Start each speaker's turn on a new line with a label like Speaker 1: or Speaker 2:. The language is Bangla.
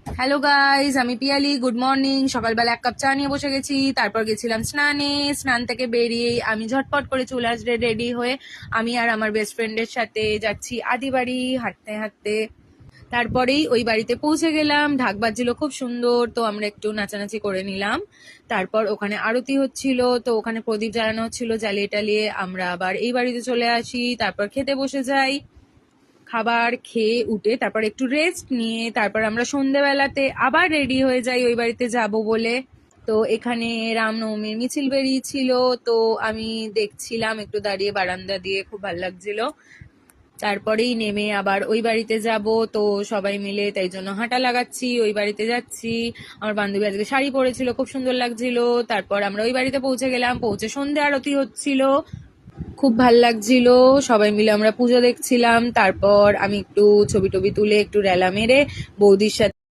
Speaker 1: হ্যালো গাইজ, আমি পিয়ালি। Good morning. সকালবেলা এক কাপ চা নিয়ে বসে গেছি, তারপর গেছিলাম স্নানে। স্নান থেকে বেরিয়ে আমি ঝটপট করে চলে আসলে রেডি হয়ে আমি আর আমার বেস্ট ফ্রেন্ডের সাথে যাচ্ছি আদিবাড়ি হাঁটতে হাঁটতে। তারপরেই ওই বাড়িতে পৌঁছে গেলাম। ঢাক বাজছিল খুব সুন্দর, তো আমরা একটু নাচানাচি করে নিলাম। তারপর ওখানে আরতি হচ্ছিল, তো ওখানে প্রদীপ জ্বালানো হচ্ছিল, জ্বালিয়ে টালিয়ে আমরা আবার এই বাড়িতে চলে আসি। তারপর খেতে বসে যাই। খাবার খেয়ে উঠে তারপর একটু রেস্ট নিয়ে তারপর আমরা সন্ধেবেলাতে আবার রেডি হয়ে যাই ওই বাড়িতে যাব বলে। তো এখানে রামনবমীর মিছিল বেরিয়েছিল, তো আমি দেখছিলাম একটু দাঁড়িয়ে বারান্দা দিয়ে, খুব ভালো লাগছিল। তারপরেই নেমে আবার ওই বাড়িতে যাব, তো সবাই মিলে তাই জন্য হাঁটা লাগাচ্ছি, ওই বাড়িতে যাচ্ছি। আমার বান্ধবী আজকে শাড়ি পরেছিল, খুব সুন্দর লাগছিল। তারপর আমরা ওই বাড়িতে পৌঁছে গেলাম, পৌঁছে সন্ধে আরতি হচ্ছিল, খুব ভাল লাগছিল। সবাই মিলে আমরা পুজো দেখছিলাম। তারপর আমি একটু ছবি টবি তুলে একটু রেলা মেরে বৌদির সাথে